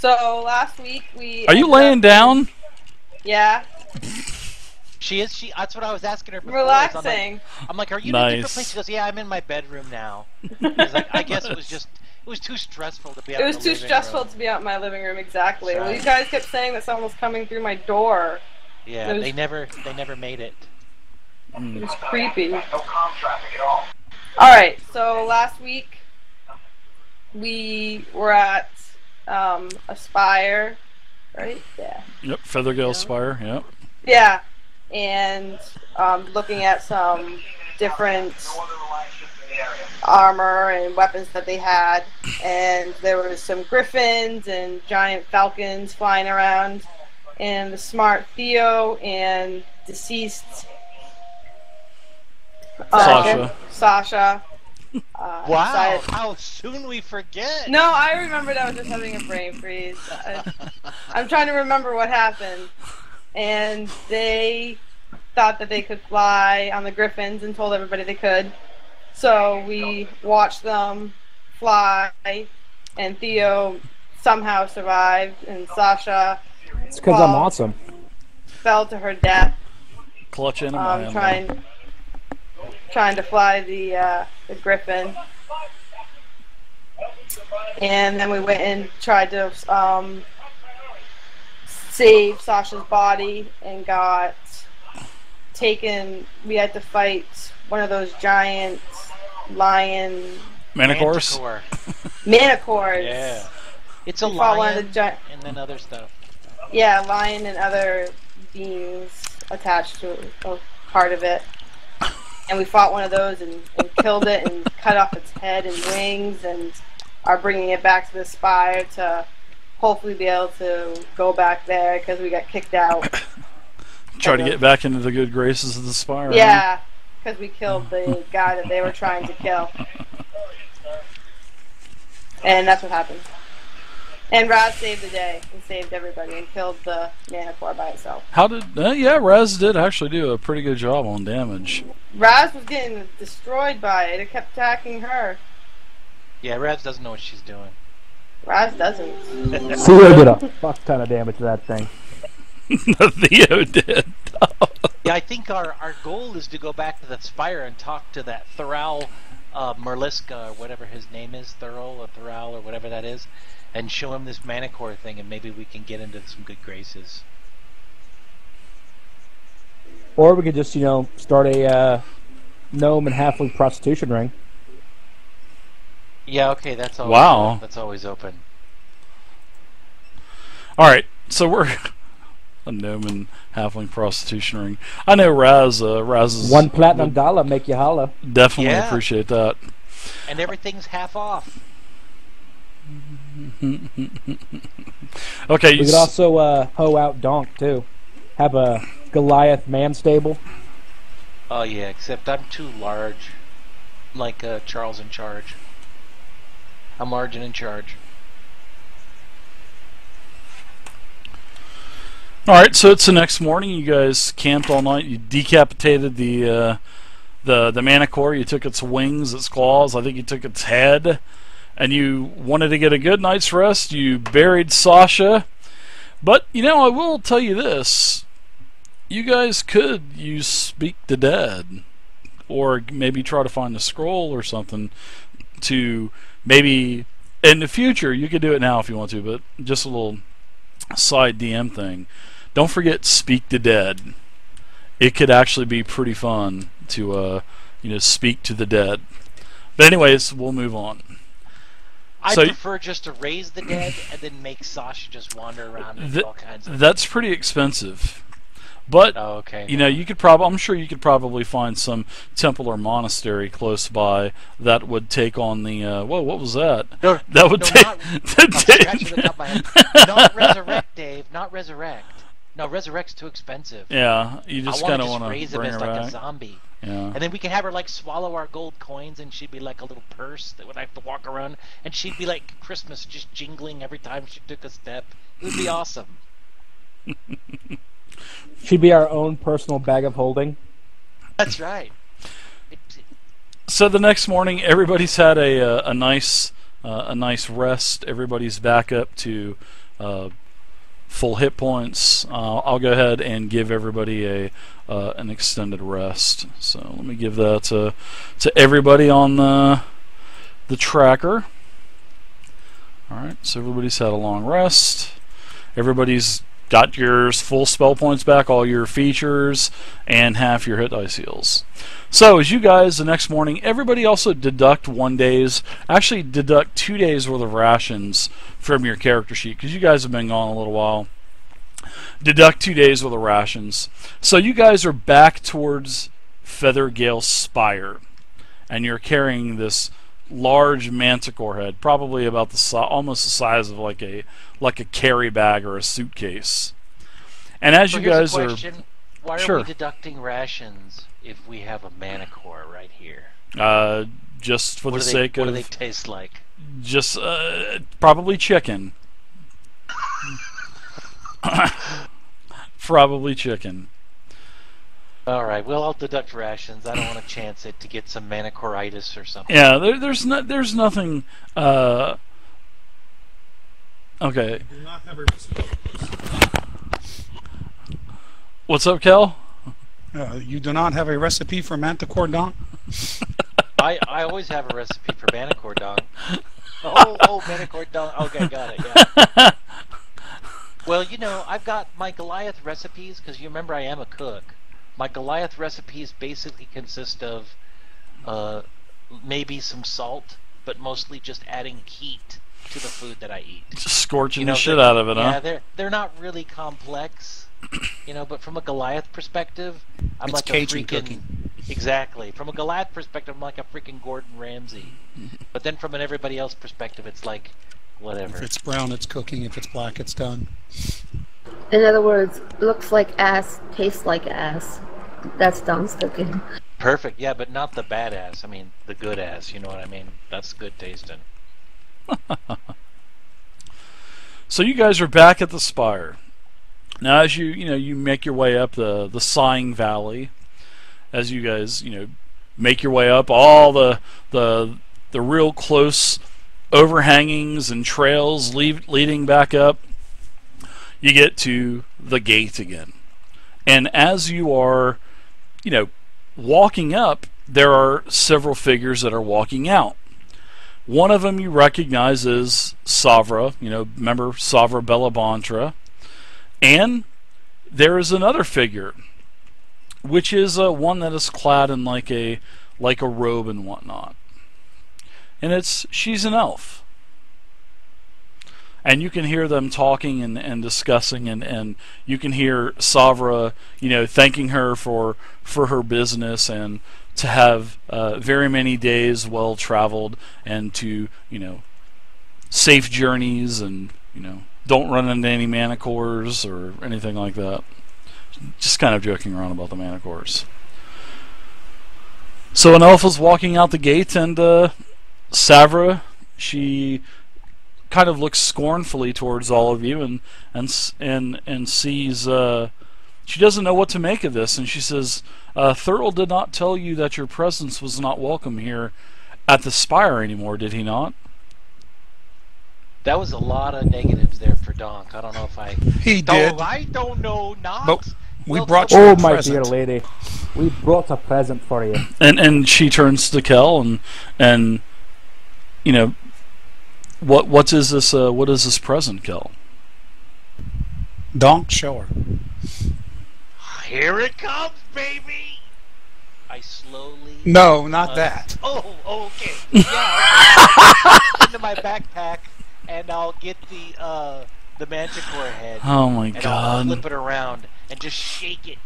So last week we. Are you laying down? Yeah. She is. That's what I was asking her before. Relaxing. I'm like, are you in a different place? She goes, yeah, I'm in my bedroom now. I guess it was too stressful to be out. It was too stressful to be out in my living room. Exactly. Right. Well, you guys kept saying that someone was coming through my door. Yeah, they never made it. It was creepy. No com traffic at all. All right. So last week we were at a Spire, right? Yeah. Yep, Feathergale Spire. Yep. Yeah, and looking at some different armor and weapons that they had, and there was some griffins and giant falcons flying around, and the smart Theo and deceased Sasha. Wow, how soon we forget! No, I remembered. I was just having a brain freeze. I'm trying to remember what happened. And they thought that they could fly on the griffins and told everybody they could. So we watched them fly, and Theo somehow survived, and Sasha. It's because I'm awesome. Fell to her death. Clutch in a trying to fly the griffin, and then we went and tried to save Sasha's body and got taken. We had to fight one of those giant lion Manticores. Manticores. Yeah, it's a lion and then other stuff. Yeah, lion and other beings attached to a part of it. And we fought one of those and killed it and cut off its head and wings, and are bringing it back to the Spire to hopefully be able to go back there because we got kicked out. Try to get back into the good graces of the Spire. Yeah, because we killed the guy that they were trying to kill. And that's what happened. And Raz saved the day and saved everybody and killed the Manicore by itself. How did... yeah, Raz did actually do a pretty good job on damage. Raz was getting destroyed by it. It kept attacking her. Yeah, Raz doesn't know what she's doing. Raz doesn't. Theo did a fuck ton of damage to that thing. Theo did. Yeah, I think our goal is to go back to the Spire and talk to that Thurl, Merliska, or whatever his name is, Thurl or Thurl or whatever that is, and show him this Manicore thing, and maybe we can get into some good graces. Or we could just, start a gnome and halfling prostitution ring. Yeah, okay, that's always wow. That's always open. All right, so we're a gnome and halfling prostitution ring. I know Raz is $1 platinum dollar make you holla. Definitely appreciate that. And everything's half off. Okay. We could also hoe out Donk too. Have a Goliath man stable. Oh yeah, except I'm too large. I'm like Charles in Charge. I'm large and in charge. All right, so it's the next morning. You guys camped all night. You decapitated the Manicore. You took its wings, its claws. I think you took its head. And you wanted to get a good night's rest. You buried Sasha. But, I will tell you this. You guys could use Speak the Dead. Or maybe try to find a scroll or something to maybe... In the future, you could do it now if you want to, but just a little side DM thing. Don't forget Speak the Dead. It could actually be pretty fun to, speak to the dead. But anyways, we'll move on. I prefer just to raise the dead and then make Sasha just wander around and do all kinds of That's pretty expensive. But you could I'm sure you could probably find some temple or monastery close by that would take on the whoa, what was that? No, that would take not resurrect, Dave, not resurrect. No, resurrect's too expensive. Yeah, you just kind of want to raise him as like a zombie. Yeah. And then we can have her like swallow our gold coins, and she'd be like a little purse that would have to walk around, and she'd be like Christmas, just jingling every time she took a step. It would be awesome. She'd be our own personal bag of holding. That's right. So the next morning, everybody's had a nice rest. Everybody's back up to full hit points, I'll go ahead and give everybody an extended rest. So let me give that to everybody on the tracker. All right, so everybody's had a long rest. Everybody's got your full spell points back, all your features, and half your hit dice heals. So as you guys, the next morning, everybody also deduct 1 day's, actually deduct 2 days worth of rations from your character sheet, because you guys have been gone a little while. Deduct 2 days worth of rations. So you guys are back towards Feathergale Spire, and you're carrying this large manticore head, probably about almost the size of like a carry bag or a suitcase. And as you guys are, why sure. are we deducting rations if we have a manicore right here? Just for the sake of, what do they taste like? Just probably chicken. Probably chicken. All right. Well, I'll deduct rations. I don't want to chance it to get some manicoritis or something. Yeah, there's nothing. Okay. Do not have a recipe. What's up, Kel? You do not have a recipe for manticore donk? I always have a recipe for manicore donk. Oh, manicore donk. Okay, got it. Yeah. Well, you know, I've got my Goliath recipes because you remember I am a cook. My Goliath recipes basically consist of maybe some salt, but mostly just adding heat to the food that I eat. Just scorching the shit out of it, huh? Yeah, they're not really complex, you know. But from a Goliath perspective, I'm it's like Cajun a freaking cooking. Exactly. From a Goliath perspective, I'm like a freaking Gordon Ramsay. But then from an everybody else perspective, it's like whatever. If it's brown, it's cooking. If it's black, it's done. In other words, looks like ass, tastes like ass. That's Don's cooking. Perfect, yeah, but not the bad ass. I mean, the good ass, you know what I mean? That's good tasting. So you guys are back at the Spire. Now as you make your way up the Sighing Valley, as you guys, make your way up all the real close overhangings and trails leading back up, you get to the gate again. And as you are, walking up, there are several figures that are walking out. One of them you recognize is Savra, remember Savra Bellabantra. And there is another figure, which is one that is clad in like a robe and whatnot. And she's an elf. And you can hear them talking and discussing, and you can hear Savra, thanking her for her business and to have very many days well traveled and to, safe journeys and, don't run into any manicores or anything like that. Just kind of joking around about the manicores. So an elf is walking out the gate, and Savra, she kind of looks scornfully towards all of you and sees she doesn't know what to make of this, and she says, Thurl did not tell you that your presence was not welcome here at the Spire anymore, did he not? That was a lot of negatives there for Donk. I don't know if He did. I don't know not. But we brought you a my present. dear lady, we brought a present for you. And she turns to Kel and what is this? What is this present, Kel? Donk, show her. Here it comes, baby. I slowly. No, not that. Oh, okay. Yeah. Into my backpack, and I'll get the manticore head. Oh my and God! I'll flip it around and just shake it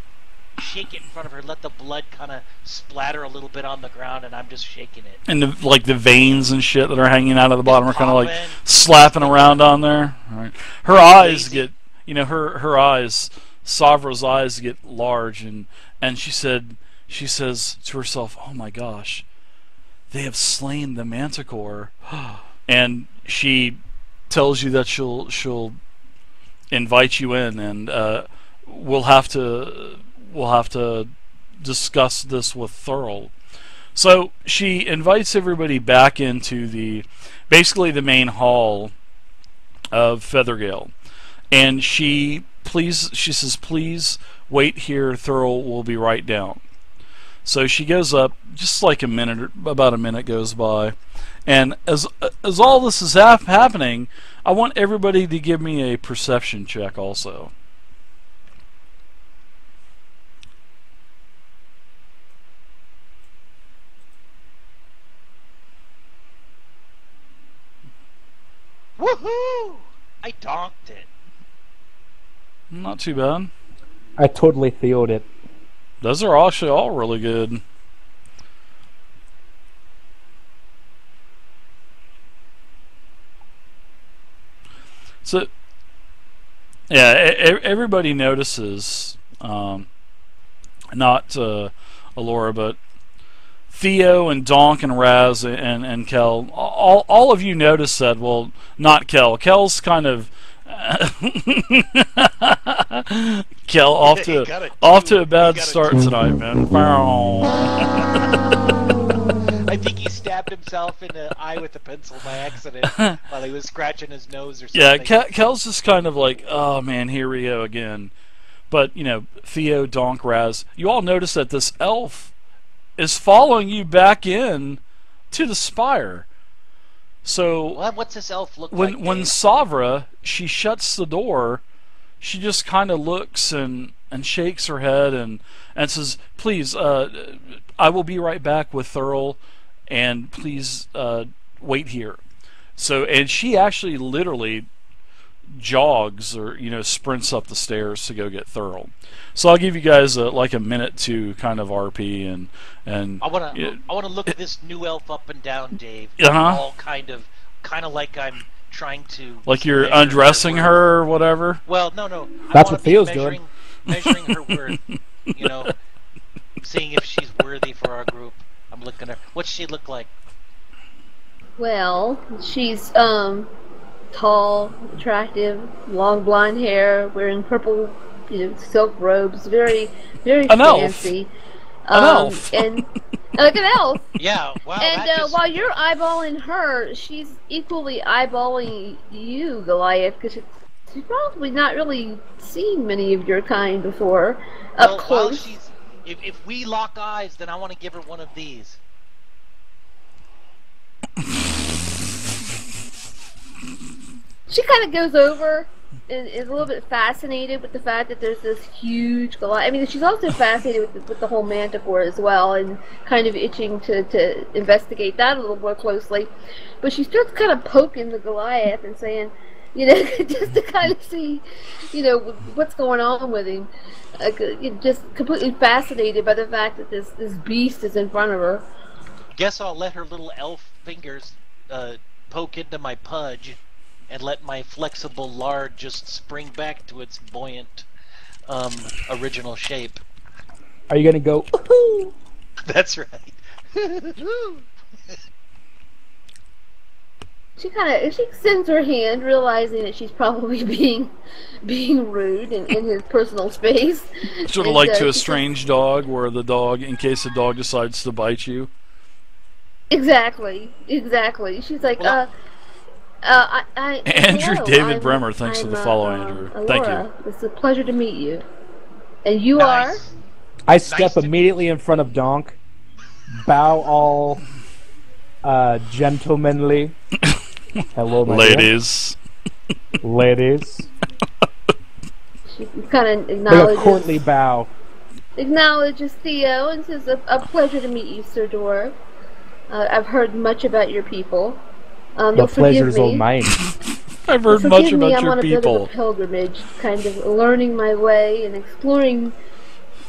in front of her. Let the blood kind of splatter a little bit on the ground, and I'm just shaking it. And the veins and shit that are hanging out of the bottom are kind of like popping. slapping around on there. All right. Her eyes get, her eyes, Savra's eyes get large, and she says to herself, "Oh my gosh, they have slain the manticore," and she tells you that she'll invite you in, and we'll have to discuss this with Thurl. So she invites everybody back into basically the main hall of Feathergale. and she says, please wait here, Thurl will be right down. So she goes up, just like about a minute goes by, and as all this is happening, I want everybody to give me a perception check also. Woohoo! I donked it. Not too bad. I totally theoed it. Those are actually all really good. So, yeah, everybody notices, not Alora, but Theo and Donk and Raz and Kel. All of you notice that. Well, not Kel. Kel's kind of Kel off to a bad start tonight, man. I think he stabbed himself in the eye with a pencil by accident while he was scratching his nose or something. Yeah, Kel's just kind of like, oh man, here we go again. But, you know, Theo, Donk, Raz, you all notice that this elf is following you back in to the Spire. So what's this elf look like? When Savra, she shuts the door, she just kind of looks and shakes her head and says, please, I will be right back with Thurl, and please wait here. So, and she actually literally jogs or, you know, sprints up the stairs to go get Thurl. So I'll give you guys like a minute to kind of RP and I want to look at this new elf up and down, Dave. Uh-huh. All kind of like I'm trying to, like you're undressing her or whatever. Well, no. That's what Theo's doing. Measuring her worth. You know, seeing if she's worthy for our group. I'm looking at her. What's she look like? Well, she's tall, attractive, long blonde hair, wearing purple, silk robes, very, very An fancy. An elf. And like an elf. Yeah, wow. And while you're eyeballing her, she's equally eyeballing you, Goliath, because she's probably not really seen many of your kind before up close. If we lock eyes, then I want to give her one of these. She kind of goes over and is a little bit fascinated with the fact that there's this huge Goliath. I mean, she's also fascinated with the whole manticore as well, and kind of itching to investigate that a little more closely. But she starts kind of poking the Goliath and saying, just to kind of see, what's going on with him. Just completely fascinated by the fact that this beast is in front of her. Guess I'll let her little elf fingers poke into my pudge and let my flexible lard just spring back to its buoyant original shape. Are you gonna go? Woohoo! That's right. She extends her hand, realizing that she's probably being rude in his personal space. Sort of like to a strange dog, where the dog, in case the dog decides to bite you. Exactly. She's like, Andrew hello, David Bremer, thanks for the follow, Andrew. Alora. Thank you. It's a pleasure to meet you. And you Nice. are? I step immediately in front of Donk, bow all gentlemanly. Hello, my Ladies. dear. Ladies. She kind of Like a acknowledges. courtly bow. Acknowledges Theo and says, a pleasure to meet you, Sir Dwarf. I've heard much about your people. The You'll forgive pleasure's all me. mine. I've heard Forgive much me, about I'm your on a bit of people. a pilgrimage, kind of learning my way and exploring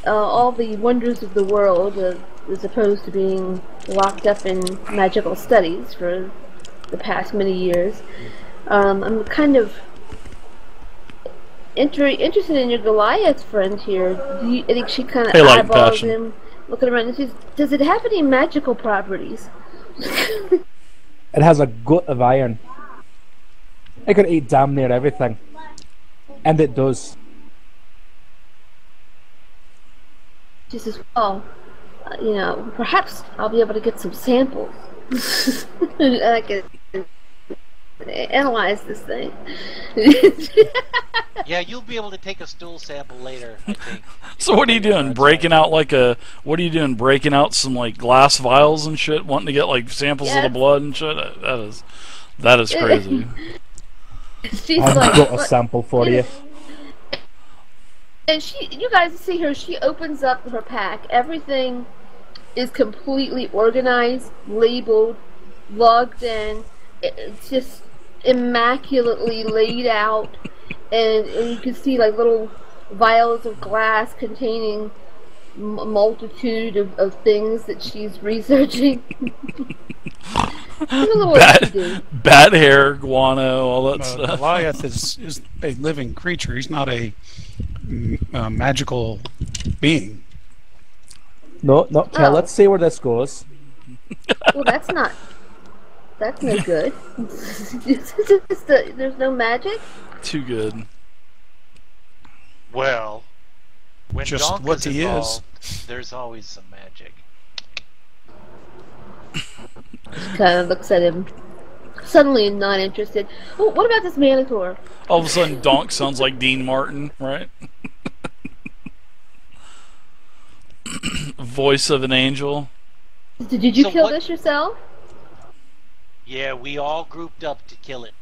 all the wonders of the world, as opposed to being locked up in magical studies for the past many years. I'm kind of interested in your Goliath friend here. I think she kind of They like eyeballs passion. him, looking around and says, does it have any magical properties? It has a gut of iron. It could eat damn near everything. And it does. She says, well, perhaps I'll be able to get some samples. analyze this thing. Yeah, you'll be able to take a stool sample later, I think. So what are you doing? Breaking out like a? What are you doing? Breaking out some like glass vials and shit, wanting to get like samples of the blood and shit. That is crazy. She's I've like, got a sample for you. and you guys see her. She opens up her pack. Everything is completely organized, labeled, logged in. It's just immaculately laid out, and you can see like little vials of glass containing a multitude of things that she's researching. Bat hair, guano, all that stuff. Goliath is a living creature. He's not a magical being. No, okay, let's see where this goes. Well, that's no good. There's no magic? Too good. Well, when Just Donk what is he involved, there's always some magic. She kind of looks at him, suddenly not interested. Oh, what about this Manicore? All of a sudden, Donk sounds like Dean Martin, right? Voice of an angel. Did you kill this yourself? Yeah, we all grouped up to kill it.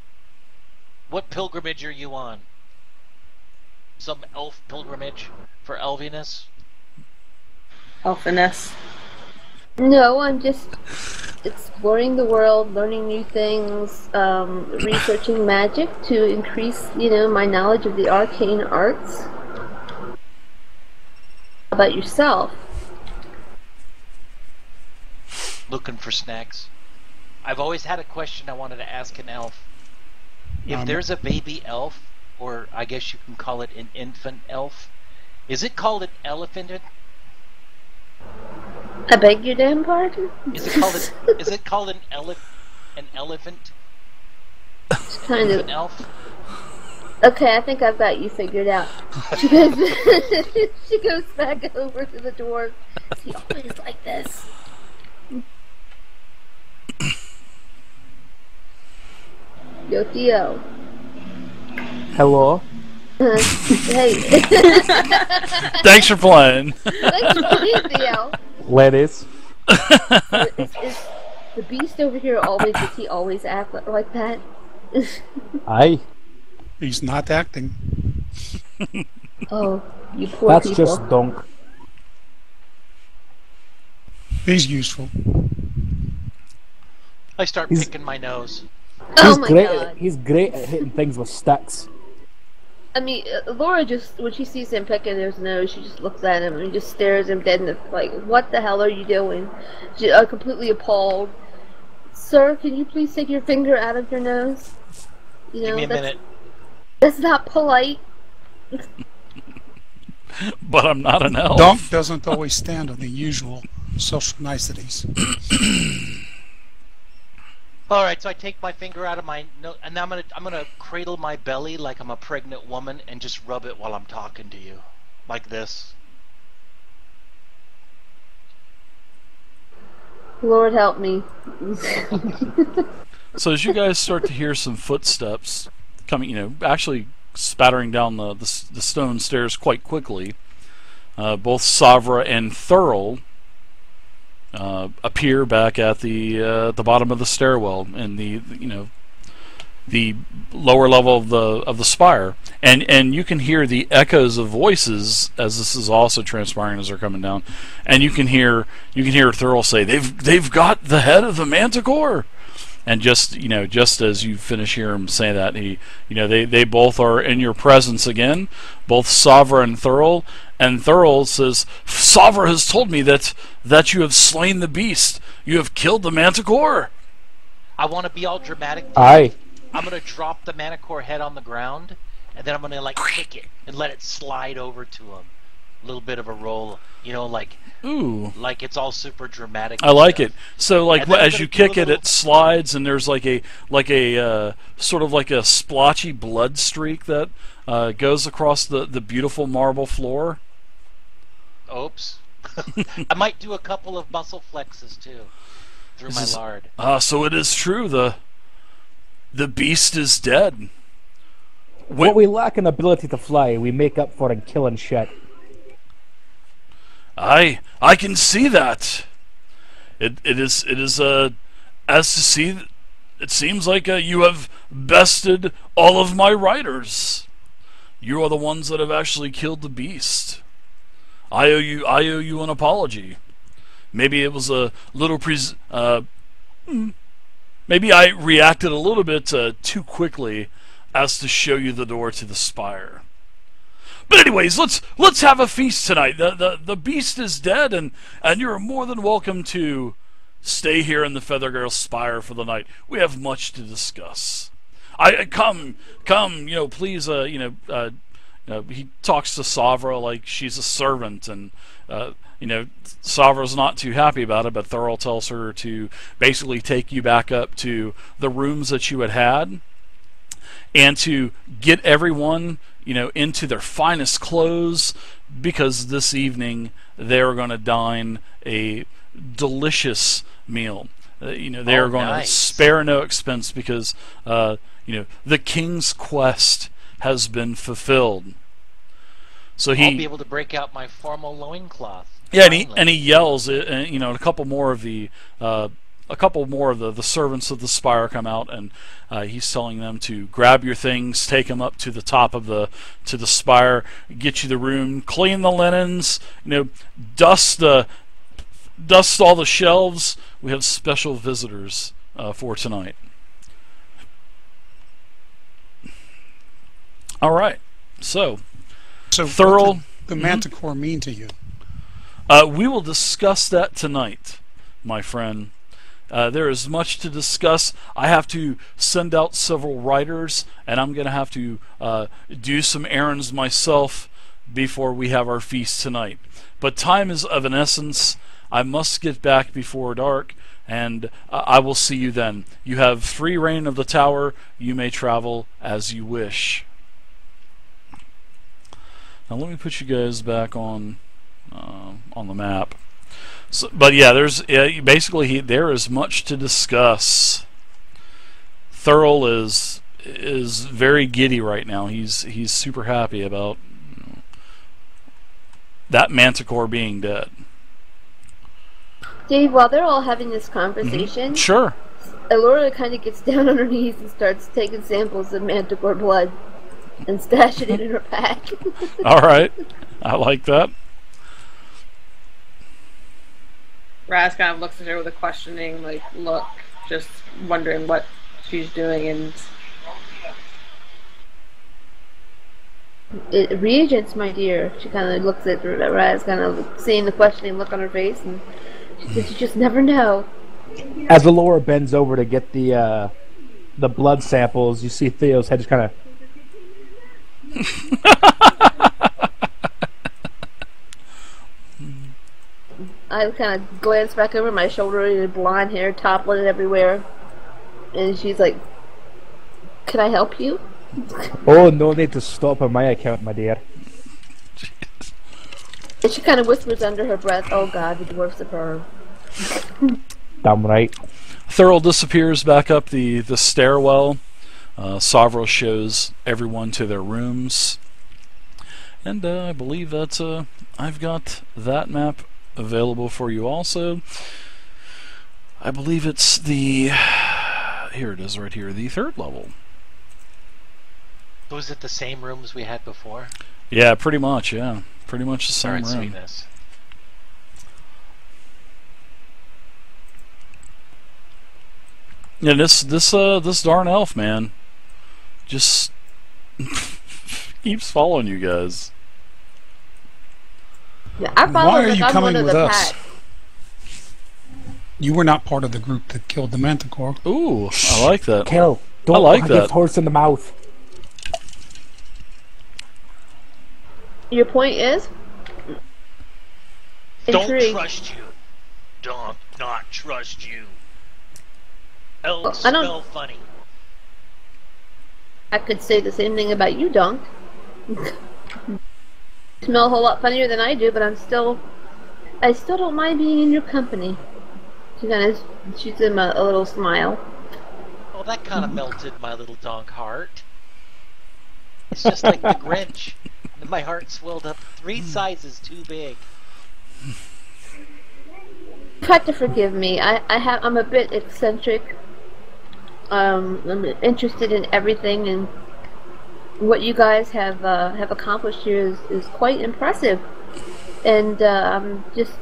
What pilgrimage are you on? Some elf pilgrimage for elviness? Elfiness. No, I'm just exploring the world, learning new things, researching magic to increase, my knowledge of the arcane arts. How about yourself? Looking for snacks. I've always had a question I wanted to ask an elf. If there's a baby elf, or I guess you can call it an infant elf, is it called an elephant? I beg your damn pardon? Is it called an elephant? It's kind of an elf? Okay, I think I've got you figured out. She goes, she goes back over to the dwarf. Is he always like this? Yo, Theo. Hello. Hey. Thanks for playing. Thanks for playing, Theo. Ladies. Is the beast over here does he always act like that? Aye. He's not acting. Oh, you poor That's people. just Donk. He's useful. I start picking my nose. Oh my God. He's great at hitting things with sticks. I mean, Laura just, when she sees him picking his nose, she just looks at him and just stares him dead in the, like, what the hell are you doing? She, completely appalled. Sir, can you please take your finger out of your nose? Give me a minute. That's not polite. But I'm not an elf. Donk doesn't always stand on the usual social niceties. Alright, so I take my finger out of my nose, and now I'm gonna cradle my belly like I'm a pregnant woman and just rub it while I'm talking to you. Like this. Lord help me. So as you guys start to hear some footsteps coming, actually spattering down the stone stairs quite quickly, both Savra and Thurl appear back at the bottom of the stairwell in the lower level of the spire, and you can hear the echoes of voices as this is also transpiring as they're coming down, and you can hear Thurl say, "They've got the head of the Manticore." And just as you finish hearing him say that, they both are in your presence again, both Savra and Thurl. And Thurl says, "Savra has told me that you have slain the beast. You have killed the Manticore." I want to be all dramatic. Aye. I'm gonna drop the Manticore head on the ground, and then I'm gonna kick it and let it slide over to him. A little bit of a roll, Ooh. Like it's all super dramatic. I like it. So as you kick it, little... it slides, and there's like a sort of like a splotchy blood streak that goes across the beautiful marble floor. Oops. I might do a couple of muscle flexes too through my lard. So it is true. The the beast is dead. What we lack in ability to fly, we make up for in killing shit. I can see that. It is as to see. It seems like you have bested all of my riders. You are the ones that have actually killed the beast. I owe you an apology. Maybe it was a little maybe I reacted a little bit too quickly as to show you the door to the Spire. But anyways, let's have a feast tonight. The beast is dead, and you're more than welcome to stay here in the Feathergirl Spire for the night. We have much to discuss. Come, please. He talks to Savra like she's a servant, and Savra's not too happy about it. But Thurl tells her to basically take you back up to the rooms that you had, and to get everyone into their finest clothes, because this evening they're going to dine a delicious meal. They are going to spare no expense, because the king's quest has been fulfilled. So I'll be able to break out my formal loincloth. Yeah, and he yells. A couple more of the servants of the Spire come out, and he's telling them to grab your things, take them up to the top of the Spire, get you the room, clean the linens, dust all the shelves. We have special visitors for tonight. All right, so Thurl, what did the Manticore mean to you? We will discuss that tonight, my friend. There is much to discuss. I have to send out several writers, and I'm going to have to do some errands myself before we have our feast tonight. But time is of an essence. I must get back before dark, and I will see you then. You have free reign of the tower. You may travel as you wish. Now let me put you guys back on the map. So, but yeah, there is much to discuss. Thurl is very giddy right now. He's super happy about that Manticore being dead. Dave, while they're all having this conversation, Sure. Elora kind of gets down on her knees and starts taking samples of Manticore blood and stashing it in her pack. All right, I like that. Raz kind of looks at her with a questioning look, just wondering what she's doing, and reagents, my dear. She kind of looks at Raz, kind of seeing the questioning look on her face, and she says, "You just never know." As Elora bends over to get the blood samples, you see Theo's head just kind of. I kind of glance back over my shoulder, and blonde hair toppling everywhere, and she's like, "Can I help you?" Oh, no need to stop on my account, my dear. And she kind of whispers under her breath, "Oh God, the dwarfs are her." Damn right. Thurl disappears back up the stairwell. Savra shows everyone to their rooms, and I believe that's I've got that map available for you also. I believe it's here it is right here, the 3rd level. Was it the same rooms we had before? Yeah, pretty much. Yeah, pretty much the same room. Sweetness. Yeah, this darn elf, man, just keeps following you guys. Yeah, I follow. Why are you coming with us? Pack. You were not part of the group that killed the Manticore. Ooh, I like that. Kill. Don't like that. Give horse in the mouth. Your point is? Don't Intrigued. trust you. Don't not trust you. Elves I don't- smell funny. I could say the same thing about you, Dunk. You smell a whole lot funnier than I do, but I still don't mind being in your company. She kind of shoots him a little smile. Oh, that kind of melted my little donk heart. It's just like the Grinch. My heart swelled up 3 sizes too big. You have to forgive me. I'm a bit eccentric. I'm interested in everything, and what you guys have accomplished here is quite impressive. And I'm just,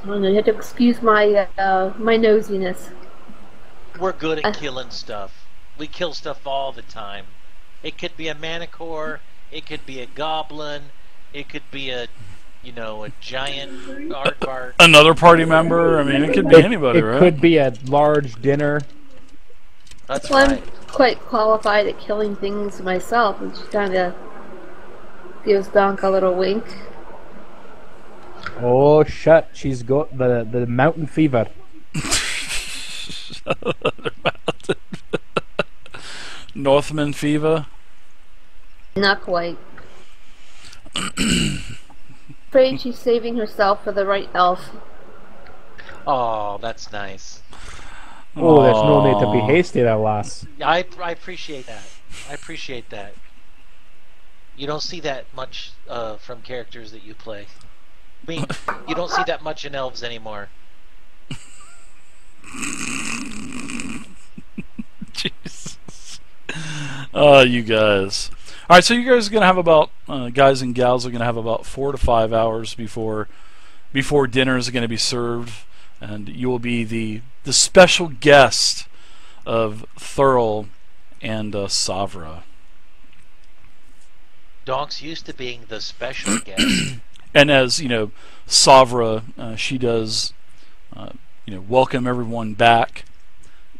I don't know. You have to excuse my my nosiness. We're good at killing stuff. We kill stuff all the time. It could be a manicore. It could be a goblin. It could be a giant aardvark. Another party member. I mean, it could be anybody, right? It could be a large dinner. That's Well, right. I'm quite qualified at killing things myself, and she kind of gives Donk a little wink. Oh shit! She's got the mountain fever. Northman fever. Not quite. Afraid she's saving herself for the right elf. Oh, that's nice. Oh, there's no need to be Aw. hasty there, lass. I appreciate that. I appreciate that. You don't see that much from characters that you play. I mean, you don't see that much in elves anymore. Jesus. You guys. All right, so you guys are gonna have about guys and gals are gonna have about 4 to 5 hours before dinner is gonna be served, and you will be the special guest of Thurl and Savra. Donk's used to being the special guest. And as you know, Savra, she does, welcome everyone back.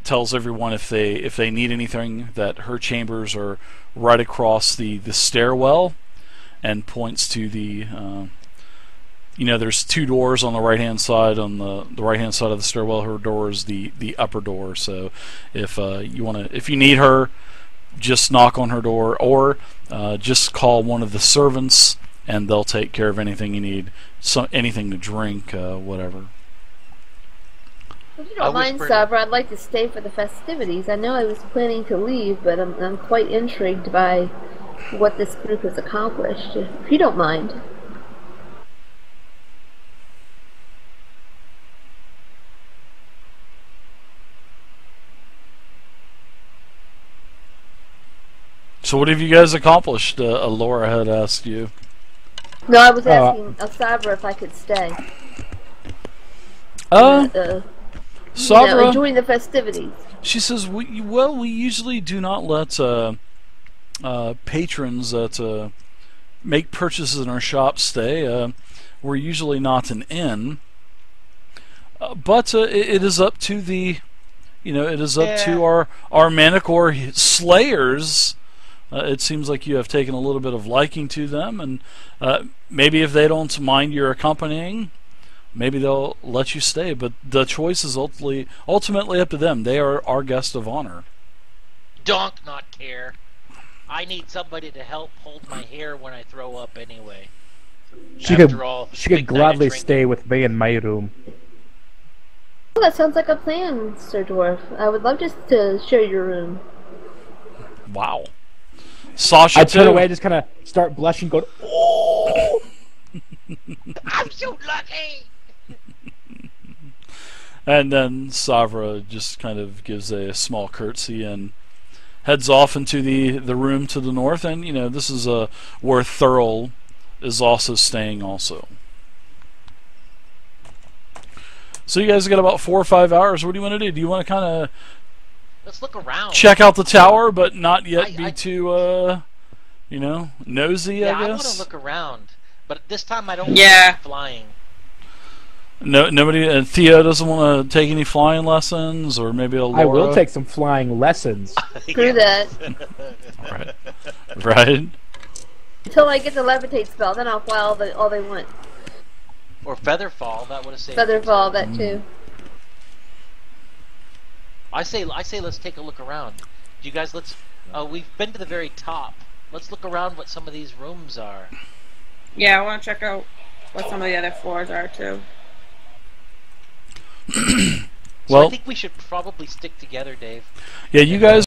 Tells everyone if they need anything that her chambers are right across the stairwell, and points to the there's 2 doors on the right hand side. On the right hand side of the stairwell, her door is the upper door. So if you need her, just knock on her door, or just call one of the servants, and they'll take care of anything you need. Anything to drink, whatever. If you don't mind, Sabra, I'd like to stay for the festivities. I know I was planning to leave, but I'm quite intrigued by what this group has accomplished. If you don't mind. So what have you guys accomplished? Laura had asked you. No, I was asking Sabra if I could stay. Sabra, enjoying the festivities. She says, we usually do not let patrons that make purchases in our shop stay. We're usually not an inn, but it is up to the, to our Manicore slayers. It seems like you have taken a little bit of liking to them, and maybe if they don't mind your accompanying, maybe they'll let you stay. But the choice is ultimately up to them. They are our guest of honor. Donk not care. I need somebody to help hold my hair when I throw up anyway. She could gladly stay with me in my room. Well, that sounds like a plan, Sir Dwarf. I would love just to share your room. Wow. Sasha, I turn away, just kind of start blushing, going, "Oh, I'm so lucky." And then Savra just kind of gives a small curtsy and heads off into the room to the north. And this is where Thurl is also staying also. So you guys got about 4 or 5 hours. What do you want to do? Do you want to kind of let's look around, check out the tower, but not yet be too nosy? Yeah, I guess. I want to look around, but this time I don't want to be flying. No, nobody. Theo doesn't want to take any flying lessons, or maybe a Laura. I will take some flying lessons." Screw that. Right. Until I get the levitate spell, then I'll fly all they want. Or featherfall, that would have saved. Featherfall, that too. I say let's take a look around. You guys, we've been to the very top. Let's look around what some of these rooms are. Yeah, I want to check out what some of the other floors are too. So I Well, think we should probably stick together, Dave. yeah, you guys